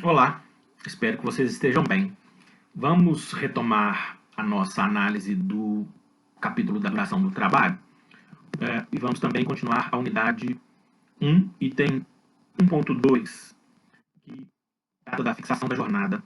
Olá, espero que vocês estejam bem. Vamos retomar a nossa análise do capítulo da duração do trabalho e vamos também continuar a unidade 1, item 1.2, que trata da fixação da jornada.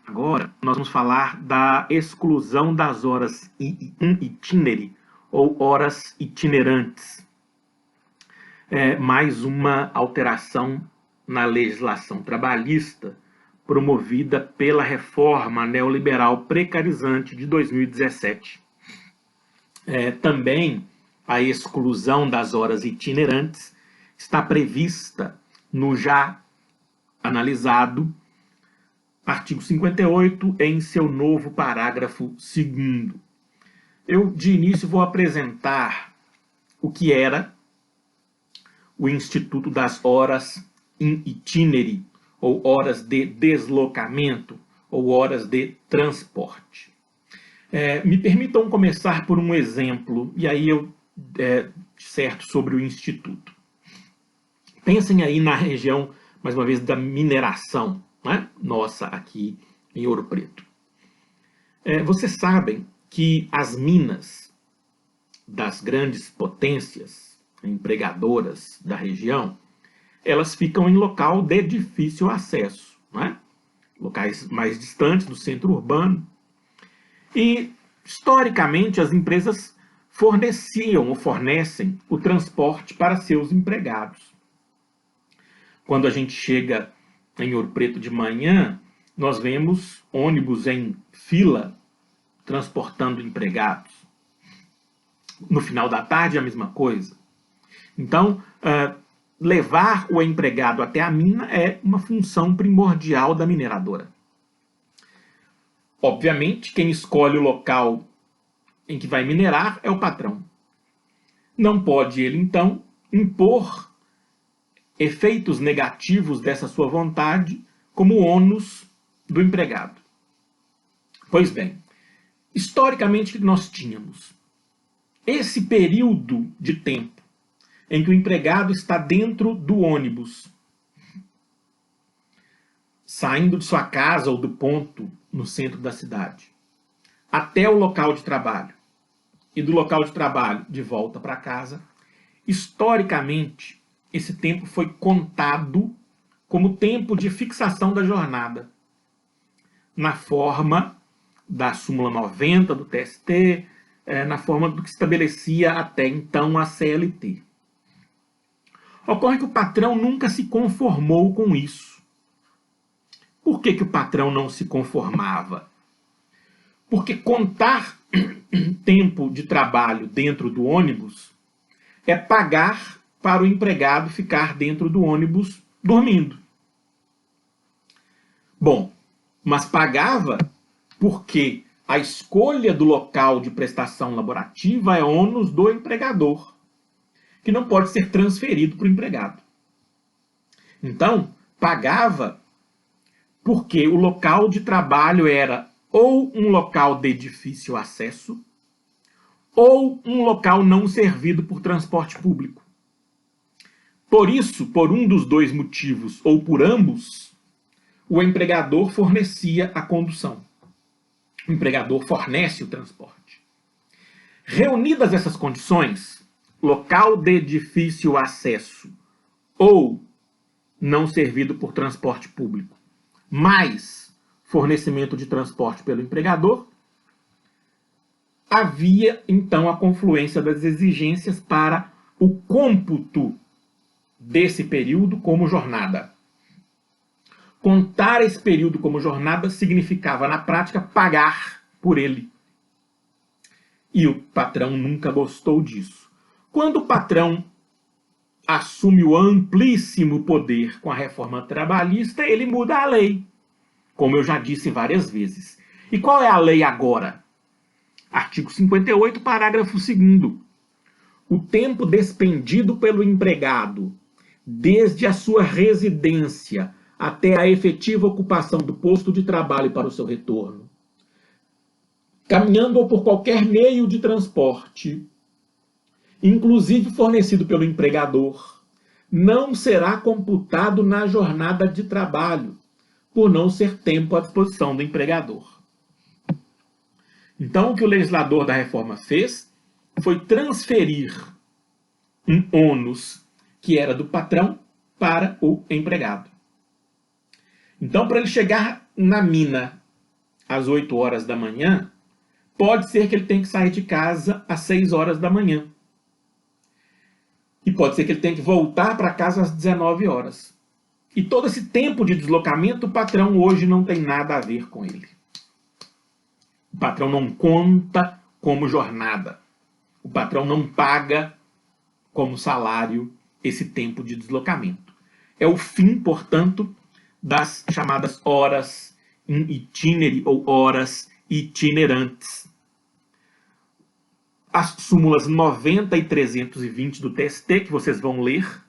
Agora, nós vamos falar da exclusão das horas in itinere, ou horas itinerantes. Mais uma alteração na legislação trabalhista promovida pela reforma neoliberal precarizante de 2017. Também a exclusão das horas itinerantes está prevista no já analisado artigo 58, em seu novo parágrafo 2º. Eu, de início, vou apresentar o que era o Instituto das Horas in itinere, ou horas de deslocamento, ou horas de transporte. Me permitam começar por um exemplo, e aí eu disserto sobre o Instituto. Pensem aí na região, mais uma vez, da mineração, né? Nossa, aqui em Ouro Preto. Vocês sabem que as minas das grandes potências empregadoras da região, elas ficam em local de difícil acesso, né? Locais mais distantes do centro urbano. E, historicamente, as empresas forneciam ou fornecem o transporte para seus empregados. Quando a gente chega em Ouro Preto de manhã, nós vemos ônibus em fila transportando empregados. No final da tarde, a mesma coisa. Então, levar o empregado até a mina é uma função primordial da mineradora. Obviamente, quem escolhe o local em que vai minerar é o patrão. Não pode ele, então, impor efeitos negativos dessa sua vontade como ônus do empregado. Pois bem, historicamente nós tínhamos esse período de tempo em que o empregado está dentro do ônibus, saindo de sua casa ou do ponto no centro da cidade, até o local de trabalho, e do local de trabalho de volta para casa. Historicamente, esse tempo foi contado como tempo de fixação da jornada, na forma da súmula 90 do TST, na forma do que estabelecia até então a CLT. Ocorre que o patrão nunca se conformou com isso. Por que o patrão não se conformava? Porque contar tempo de trabalho dentro do ônibus é pagar para o empregado ficar dentro do ônibus dormindo. Bom, mas pagava porque a escolha do local de prestação laborativa é ônus do empregador, que não pode ser transferido para o empregado. Então, pagava porque o local de trabalho era ou um local de difícil acesso, ou um local não servido por transporte público. Por isso, por um dos dois motivos, ou por ambos, o empregador fornecia a condução. O empregador fornece o transporte. Reunidas essas condições, local de difícil acesso ou não servido por transporte público, mais fornecimento de transporte pelo empregador, havia então a confluência das exigências para o cômputo desse período como jornada. Contar esse período como jornada significava, na prática, pagar por ele. E o patrão nunca gostou disso. Quando o patrão assume o amplíssimo poder com a reforma trabalhista, ele muda a lei, como eu já disse várias vezes. E qual é a lei agora? Artigo 58, parágrafo 2º. O tempo despendido pelo empregado, desde a sua residência até a efetiva ocupação do posto de trabalho para o seu retorno, caminhando ou por qualquer meio de transporte, inclusive fornecido pelo empregador, não será computado na jornada de trabalho, por não ser tempo à disposição do empregador. Então, o que o legislador da reforma fez foi transferir um ônus que era do patrão para o empregado. Então, para ele chegar na mina às 8 horas da manhã, pode ser que ele tenha que sair de casa às 6 horas da manhã. E pode ser que ele tenha que voltar para casa às 19 horas. E todo esse tempo de deslocamento, o patrão hoje não tem nada a ver com ele. O patrão não conta como jornada. O patrão não paga como salário esse tempo de deslocamento. É o fim, portanto, das chamadas horas in itinere ou horas itinerantes. As súmulas 90 e 320 do TST, que vocês vão ler,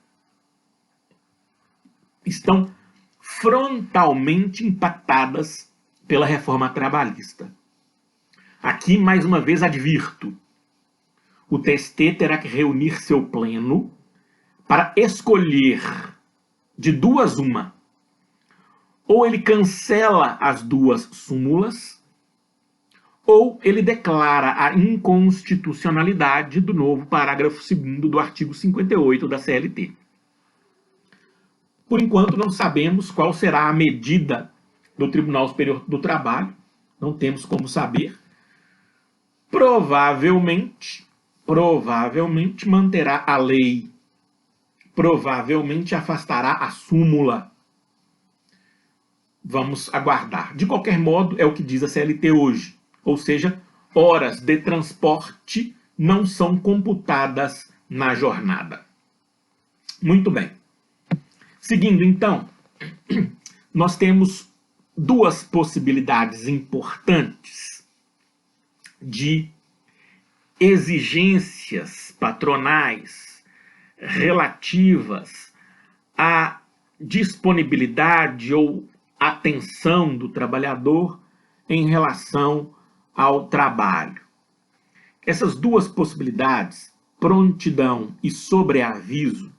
estão frontalmente impactadas pela reforma trabalhista. Aqui, mais uma vez, advirto: o TST terá que reunir seu pleno para escolher de duas uma. Ou ele cancela as duas súmulas, ou ele declara a inconstitucionalidade do novo parágrafo 2º do artigo 58 da CLT. Por enquanto, não sabemos qual será a medida do Tribunal Superior do Trabalho, não temos como saber. Provavelmente manterá a lei, provavelmente afastará a súmula. Vamos aguardar. De qualquer modo, é o que diz a CLT hoje. Ou seja, horas de transporte não são computadas na jornada. Muito bem. Seguindo, então, nós temos duas possibilidades importantes de exigências patronais relativas à disponibilidade ou atenção do trabalhador em relação ao trabalho. Essas duas possibilidades, prontidão e sobreaviso,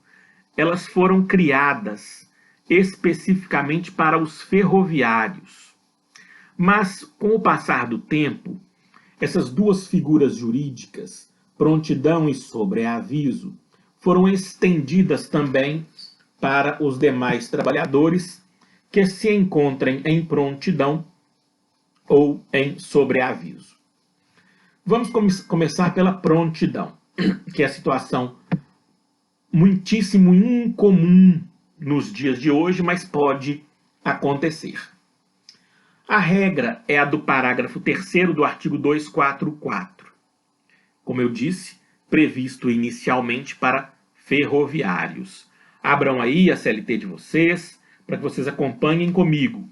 elas foram criadas especificamente para os ferroviários. Mas, com o passar do tempo, essas duas figuras jurídicas, prontidão e sobreaviso, foram estendidas também para os demais trabalhadores que se encontrem em prontidão ou em sobreaviso. Vamos começar pela prontidão, que é a situação muitíssimo incomum nos dias de hoje, mas pode acontecer. A regra é a do parágrafo 3º do artigo 244. Como eu disse, previsto inicialmente para ferroviários. Abram aí a CLT de vocês, para que vocês acompanhem comigo.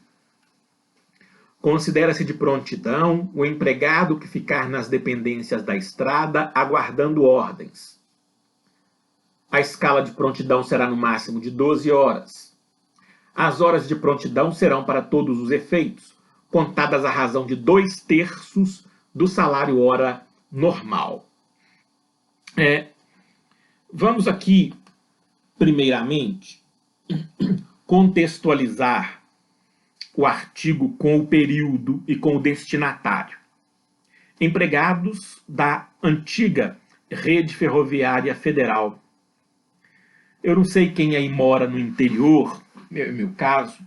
Considera-se de prontidão o empregado que ficar nas dependências da estrada aguardando ordens. A escala de prontidão será no máximo de 12 horas. As horas de prontidão serão para todos os efeitos, contadas à razão de 2/3 do salário hora normal. Vamos aqui, primeiramente, contextualizar o artigo com o período e com o destinatário. Empregados da antiga Rede Ferroviária Federal. Eu não sei quem aí mora no interior, meu caso.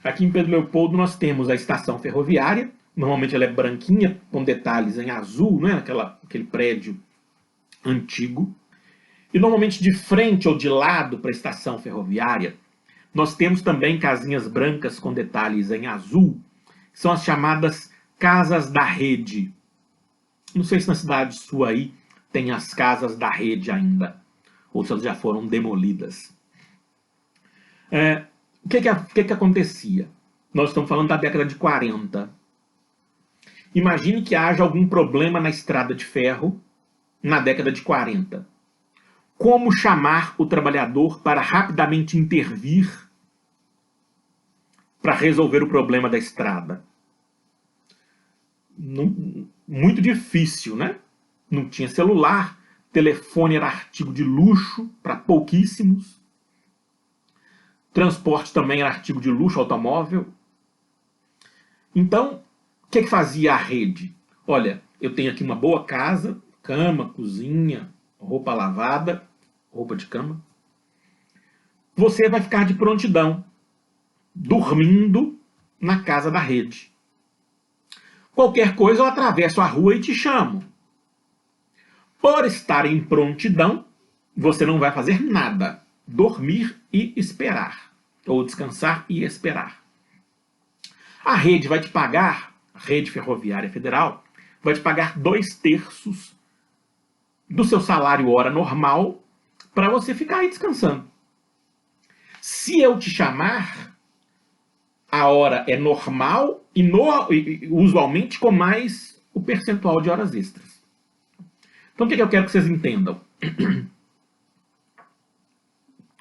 Aqui em Pedro Leopoldo nós temos a estação ferroviária, normalmente ela é branquinha, com detalhes em azul, né? Aquele prédio antigo. E normalmente de frente ou de lado para a estação ferroviária, nós temos também casinhas brancas com detalhes em azul, que são as chamadas casas da rede. Não sei se na cidade sua aí tem as casas da rede ainda, ou se elas já foram demolidas. O que acontecia? Nós estamos falando da década de 40. Imagine que haja algum problema na estrada de ferro na década de 40. Como chamar o trabalhador para rapidamente intervir para resolver o problema da estrada? Muito difícil, né? Não tinha celular, telefone era artigo de luxo para pouquíssimos. Transporte também era artigo de luxo, automóvel. Então, o que fazia a rede? Olha, eu tenho aqui uma boa casa, cama, cozinha, roupa lavada, roupa de cama. Você vai ficar de prontidão, dormindo na casa da rede. Qualquer coisa eu atravesso a rua e te chamo. Por estar em prontidão, você não vai fazer nada. Dormir e esperar. Ou descansar e esperar. A rede vai te pagar, a Rede Ferroviária Federal, vai te pagar 2/3 do seu salário hora normal para você ficar aí descansando. Se eu te chamar, a hora é normal e usualmente com mais o percentual de horas extras. Então o que eu quero que vocês entendam?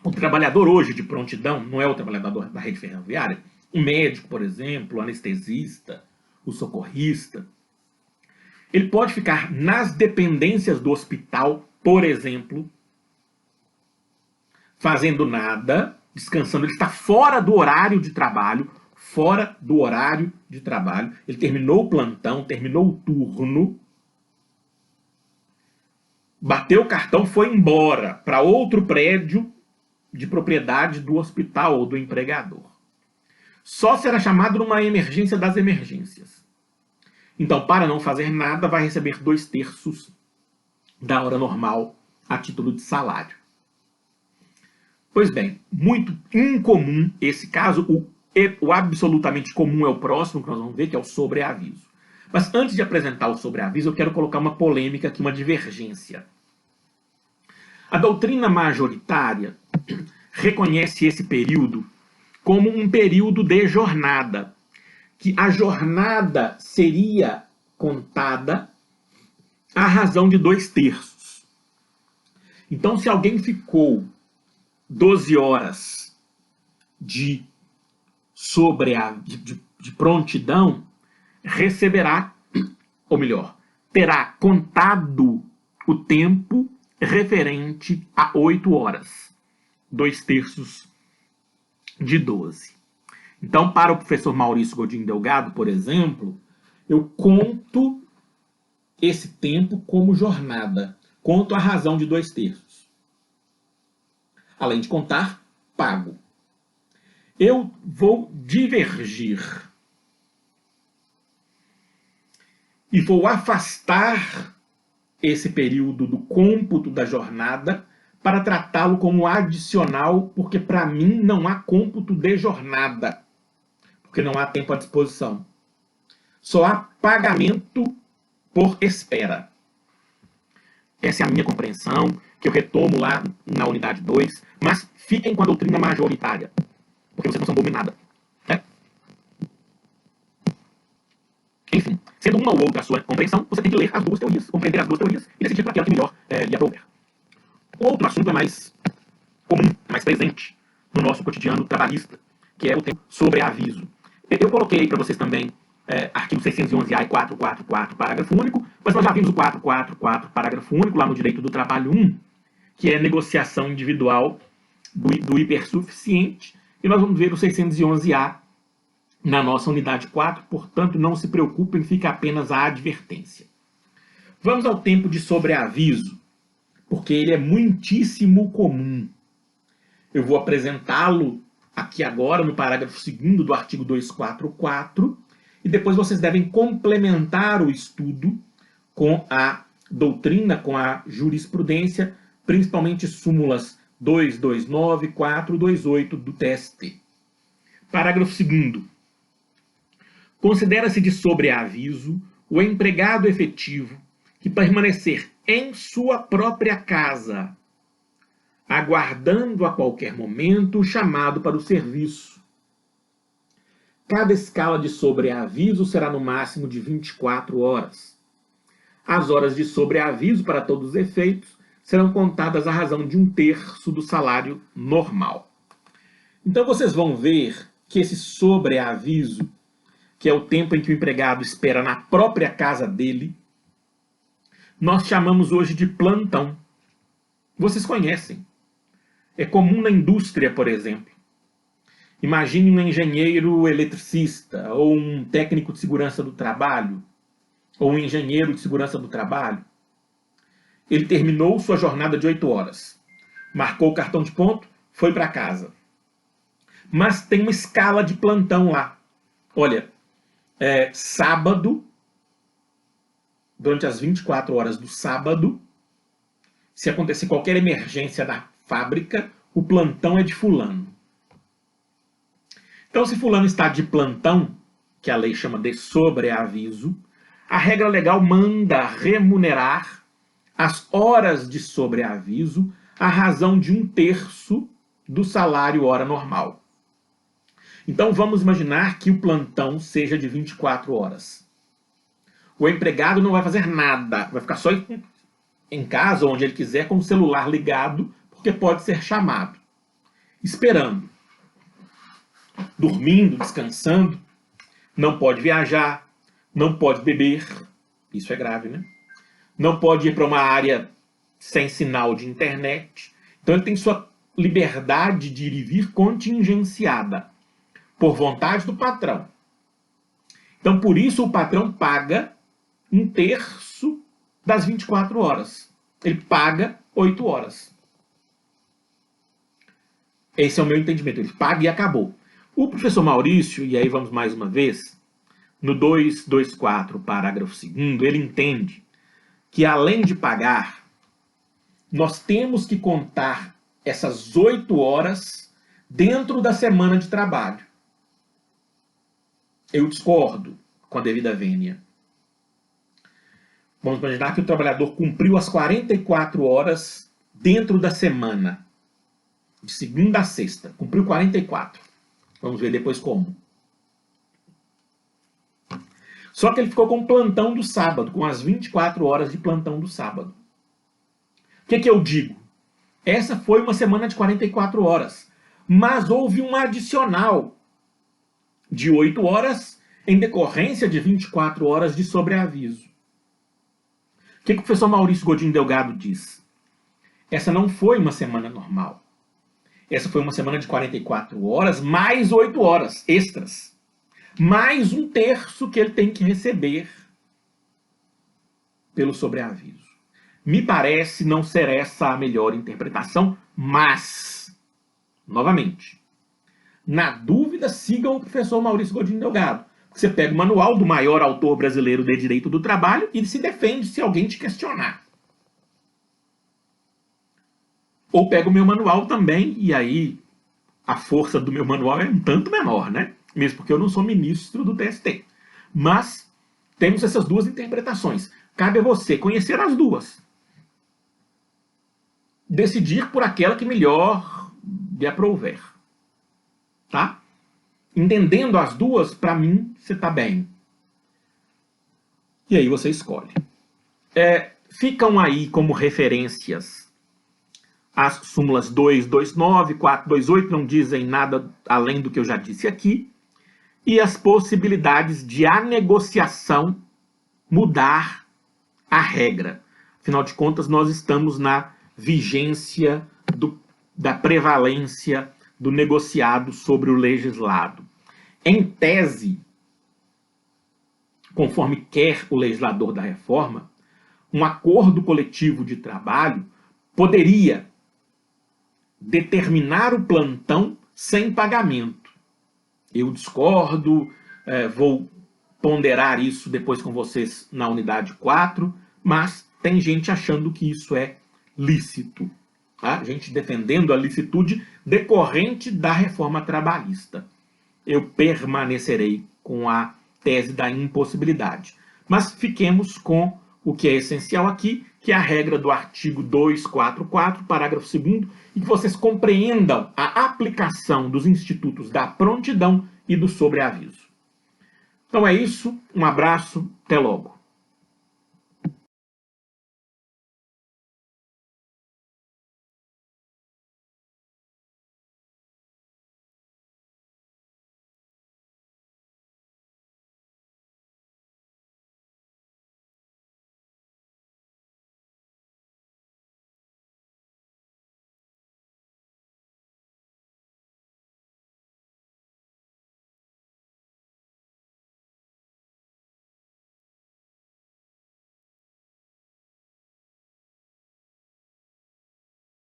O trabalhador hoje de prontidão não é o trabalhador da rede ferroviária. O médico, por exemplo, o anestesista, o socorrista. Ele pode ficar nas dependências do hospital, por exemplo, fazendo nada, descansando. Ele está fora do horário de trabalho, fora do horário de trabalho. Ele terminou o plantão, terminou o turno, bateu o cartão, foi embora para outro prédio de propriedade do hospital ou do empregador. Só será chamado numa emergência das emergências. Então, para não fazer nada, vai receber 2/3 da hora normal a título de salário. Pois bem, muito incomum esse caso. O absolutamente comum é o próximo que nós vamos ver, que é o sobreaviso. Mas antes de apresentar o sobreaviso, eu quero colocar uma polêmica aqui, uma divergência. A doutrina majoritária reconhece esse período como um período de jornada, que a jornada seria contada à razão de 2/3. Então, se alguém ficou 12 horas de prontidão, receberá, ou melhor, terá contado o tempo referente a 8 horas, 2/3 de 12. Então, para o professor Maurício Godinho Delgado, por exemplo, eu conto esse tempo como jornada, conto a razão de 2/3. Além de contar, pago. Eu vou divergir e vou afastar esse período do cômputo da jornada para tratá-lo como adicional, porque para mim não há cômputo de jornada, porque não há tempo à disposição. Só há pagamento por espera. Essa é a minha compreensão, que eu retomo lá na unidade 2, mas fiquem com a doutrina majoritária, porque vocês não são bobo em nada. Né? Enfim, sendo uma ou outra a sua compreensão, você tem que ler as duas teorias, compreender as duas teorias e decidir para aquela que melhor lhe aprouver. O outro assunto é mais comum, mais presente no nosso cotidiano trabalhista, que é o tempo sobreaviso. Eu coloquei para vocês também artigo 611-A e 444, parágrafo único, mas nós já vimos o 444, parágrafo único, lá no direito do trabalho 1, que é negociação individual do hipersuficiente, e nós vamos ver o 611-A na nossa unidade 4, portanto, não se preocupem, fica apenas a advertência. Vamos ao tempo de sobreaviso, porque ele é muitíssimo comum. Eu vou apresentá-lo aqui agora no parágrafo 2º do artigo 244, e depois vocês devem complementar o estudo com a doutrina, com a jurisprudência, principalmente súmulas 229, 428 do TST. Parágrafo 2º. Considera-se de sobreaviso o empregado efetivo que permanecer em sua própria casa, aguardando a qualquer momento o chamado para o serviço. Cada escala de sobreaviso será no máximo de 24 horas. As horas de sobreaviso, para todos os efeitos, serão contadas à razão de 1/3 do salário normal. Então vocês vão ver que esse sobreaviso, que é o tempo em que o empregado espera na própria casa dele, nós chamamos hoje de plantão. Vocês conhecem. É comum na indústria, por exemplo. Imagine um engenheiro eletricista, ou um técnico de segurança do trabalho, ou um engenheiro de segurança do trabalho. Ele terminou sua jornada de 8 horas, marcou o cartão de ponto, foi para casa. Mas tem uma escala de plantão lá. Olha, sábado, durante as 24 horas do sábado, se acontecer qualquer emergência na fábrica, o plantão é de fulano. Então, se fulano está de plantão, que a lei chama de sobreaviso, a regra legal manda remunerar as horas de sobreaviso à razão de 1/3 do salário hora normal. Então, vamos imaginar que o plantão seja de 24 horas. O empregado não vai fazer nada, vai ficar só em casa, onde ele quiser, com o celular ligado, porque pode ser chamado, esperando, dormindo, descansando, não pode viajar, não pode beber, isso é grave, né? Não pode ir para uma área sem sinal de internet. Então ele tem sua liberdade de ir e vir contingenciada, por vontade do patrão. Então por isso o patrão paga 1/3 das 24 horas. Ele paga 8 horas. Esse é o meu entendimento. Ele paga e acabou. O professor Maurício, e aí vamos mais uma vez, no 224, parágrafo 2º, ele entende que além de pagar, nós temos que contar essas 8 horas dentro da semana de trabalho. Eu discordo com a devida vênia. Vamos imaginar que o trabalhador cumpriu as 44 horas dentro da semana, de segunda a sexta. Cumpriu 44. Vamos ver depois como. Só que ele ficou com o plantão do sábado, com as 24 horas de plantão do sábado. O que eu digo? Essa foi uma semana de 44 horas, mas houve um adicional de 8 horas em decorrência de 24 horas de sobreaviso. O que o professor Maurício Godinho Delgado diz? Essa não foi uma semana normal. Essa foi uma semana de 44 horas, mais 8 horas extras. Mais 1/3 que ele tem que receber pelo sobreaviso. Me parece não ser essa a melhor interpretação, mas, novamente, na dúvida, sigam o professor Maurício Godinho Delgado. Você pega o manual do maior autor brasileiro de direito do trabalho e se defende se alguém te questionar. Ou pega o meu manual também, e aí a força do meu manual é um tanto menor, né? Mesmo porque eu não sou ministro do TST. Mas temos essas duas interpretações. Cabe a você conhecer as duas. Decidir por aquela que melhor lhe aprouver. Tá? Entendendo as duas, para mim, você está bem. E aí você escolhe. Ficam aí como referências as súmulas 229, 428, não dizem nada além do que eu já disse aqui, e as possibilidades de a negociação mudar a regra. Afinal de contas, nós estamos na vigência da prevalência do negociado sobre o legislado. Em tese, conforme quer o legislador da reforma, um acordo coletivo de trabalho poderia determinar o plantão sem pagamento. Eu discordo, vou ponderar isso depois com vocês na unidade 4, mas tem gente achando que isso é lícito. Tá? Gente defendendo a licitude decorrente da reforma trabalhista. Eu permanecerei com a tese da impossibilidade. Mas fiquemos com o que é essencial aqui, que é a regra do artigo 244, parágrafo 2º, e que vocês compreendam a aplicação dos institutos da prontidão e do sobreaviso. Então é isso, um abraço, até logo.